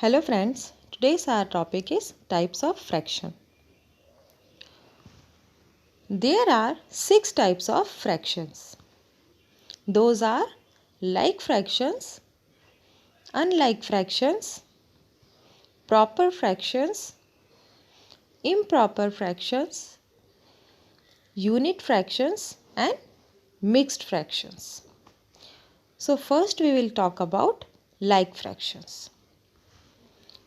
Hello friends, today's our topic is types of fraction. There are 6 types of fractions. Those are like fractions, unlike fractions, proper fractions, improper fractions, unit fractions and mixed fractions. So first we will talk about like fractions.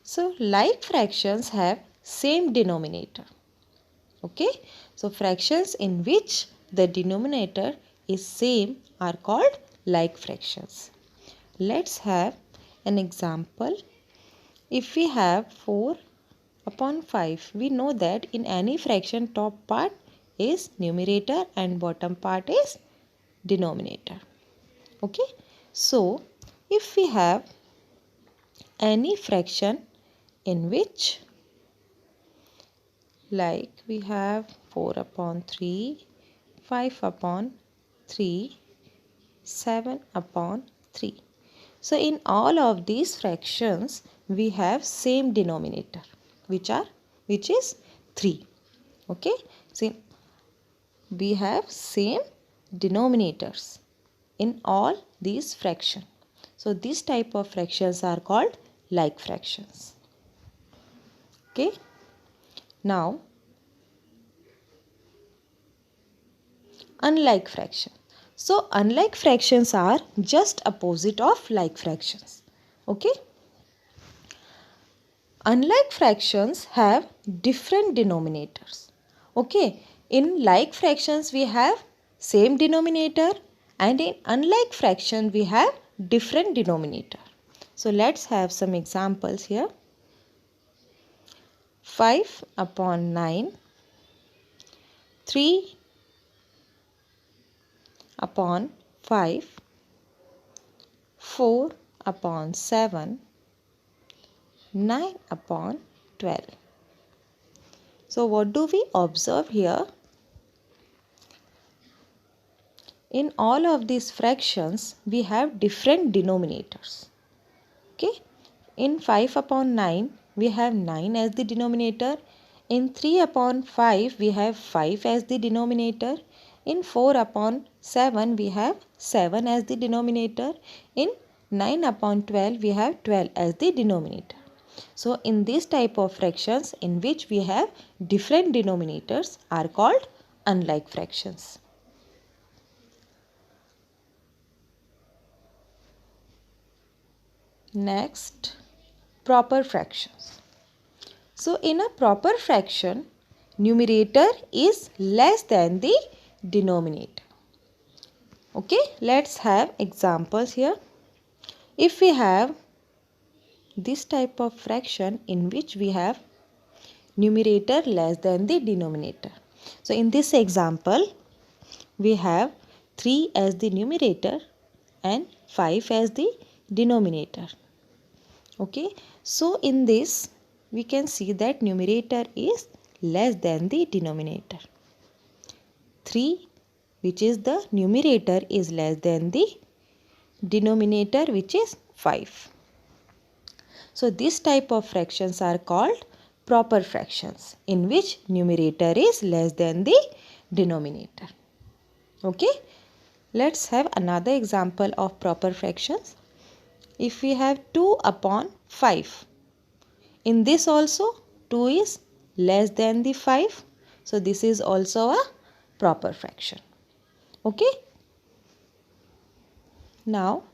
So like fractions have same denominator. Okay, so fractions in which the denominator is same are called like fractions. Let's have an example. If we have 4 upon 5, we know that in any fraction top part is numerator and bottom part is denominator. Okay, so if we have any fraction in which, like we have 4 upon 3, 5 upon 3, 7 upon 3. So in all of these fractions we have same denominator which is 3. Okay, so we have same denominators in all these fractions. So this type of fractions are called like fractions. Okay, now unlike fraction. So unlike fractions are just opposite of like fractions. Okay, unlike fractions have different denominators. Okay, in like fractions we have same denominator and in unlike fraction we have different denominator. So let's have some examples here. 5 upon 9, 3 upon 5, 4 upon 7, 9 upon 12. So what do we observe here? In all of these fractions we have different denominators. Okay, in 5 upon 9 we have 9 as the denominator. In 3 upon 5 we have 5 as the denominator. In 4 upon 7 we have 7 as the denominator. In 9 upon 12 we have 12 as the denominator. So in this type of fractions in which we have different denominators are called unlike fractions. Next, proper fractions. So in a proper fraction, numerator is less than the denominator. Okay, let's have examples here. If we have this type of fraction in which we have numerator less than the denominator. So in this example, we have 3 as the numerator and 5 as the denominator. Okay, so in this we can see that numerator is less than the denominator. 3, which is the numerator, is less than the denominator, which is 5. So this type of fractions are called proper fractions in which numerator is less than the denominator. Okay, let's have another example of proper fractions. If we have 2 upon 5, in this also 2 is less than the 5. So this is also a proper fraction. Okay. Now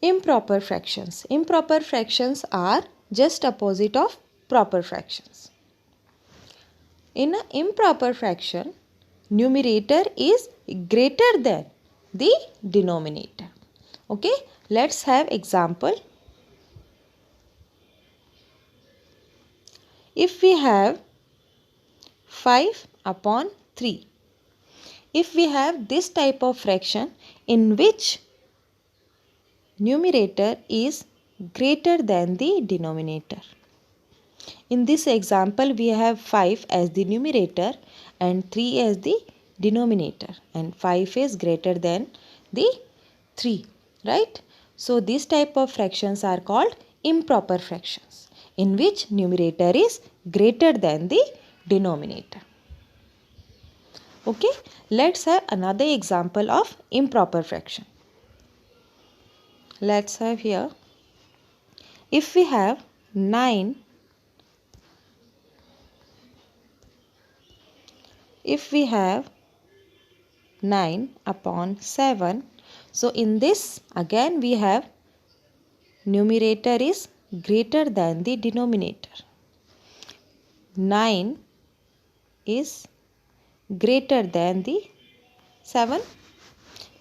improper fractions. Improper fractions are just opposite of proper fractions. In an improper fraction, numerator is greater than the denominator. Okay, let's have example. If we have 5 upon 3, if we have this type of fraction in which numerator is greater than the denominator. In this example, we have 5 as the numerator and 3 as the denominator, and 5 is greater than the 3, right? So this type of fractions are called improper fractions, in which numerator is greater than the denominator. Okay, let's have another example of improper fraction. Let's have here, if we have 9, if we have 9 upon 7, so in this again we have numerator is greater than the denominator. 9 is greater than the 7.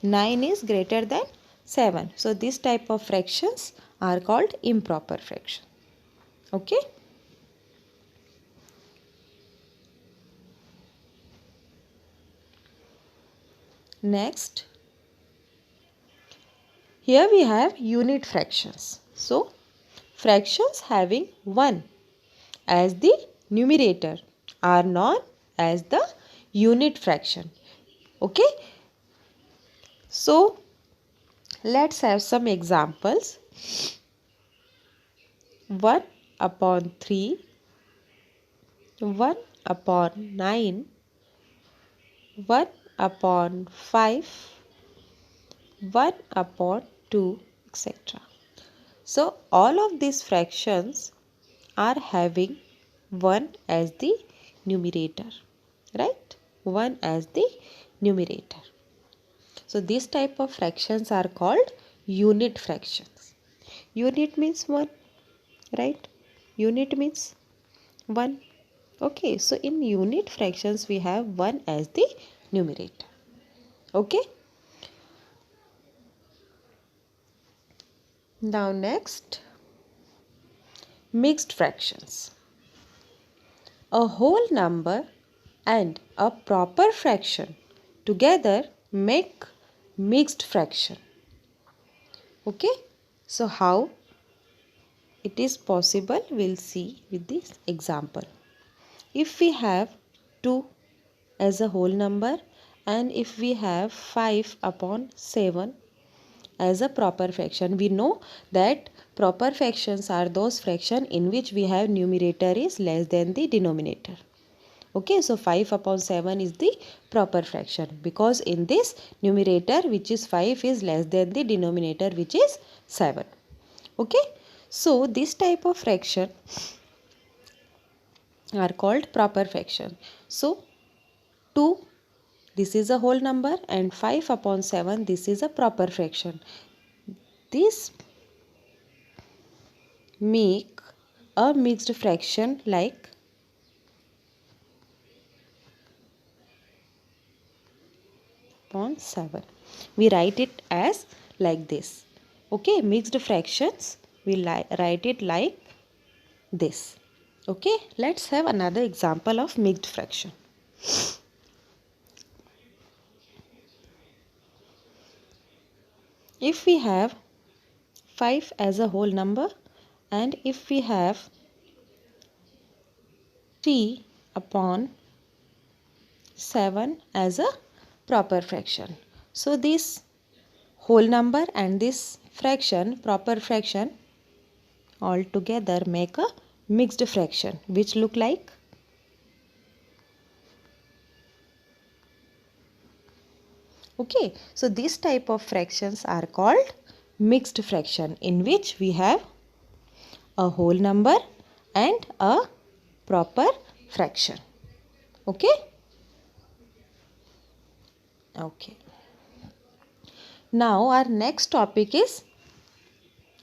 9 is greater than 7. So this type of fractions are called improper fraction. Okay. Next, here we have unit fractions. So fractions having 1 as the numerator are known as the unit fraction. Okay. So let's have some examples. 1 upon 3, 1 upon 9, 1 upon 5, 1 upon 2, etc. So all of these fractions are having 1 as the numerator, right? 1 as the numerator. So this type of fractions are called unit fractions. Unit means 1, right? Unit means 1. Okay, so in unit fractions we have 1 as the numerator. Okay. Now next, mixed fractions. A whole number and a proper fraction together make mixed fraction. Okay, so how it is possible, we'll see with this example. If we have 2 as a whole number and if we have 5 upon 7 as a proper fraction, we know that proper fractions are those fractions in which we have numerator is less than the denominator. Okay, so 5 upon 7 is the proper fraction because in this numerator, which is 5, is less than the denominator, which is 7. Okay, so this type of fraction are called proper fraction. So 2, this is a whole number, and 5 upon 7, this is a proper fraction. This make a mixed fraction like upon 7. We write it as like this. Okay, mixed fractions, we write it like this. Okay, let's have another example of mixed fraction. If we have 5 as a whole number and if we have 3 upon 7 as a proper fraction. So this whole number and this fraction, proper fraction, all together make a mixed fraction which look like okay. So this type of fractions are called mixed fraction in which we have a whole number and a proper fraction. Okay. Okay. Now our next topic is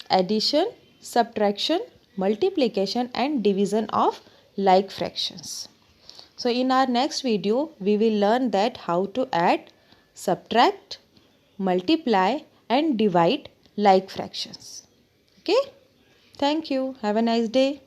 addition, subtraction, multiplication and division of like fractions. So in our next video we will learn that how to add, subtract, multiply and divide like fractions. Okay. Thank you. Have a nice day.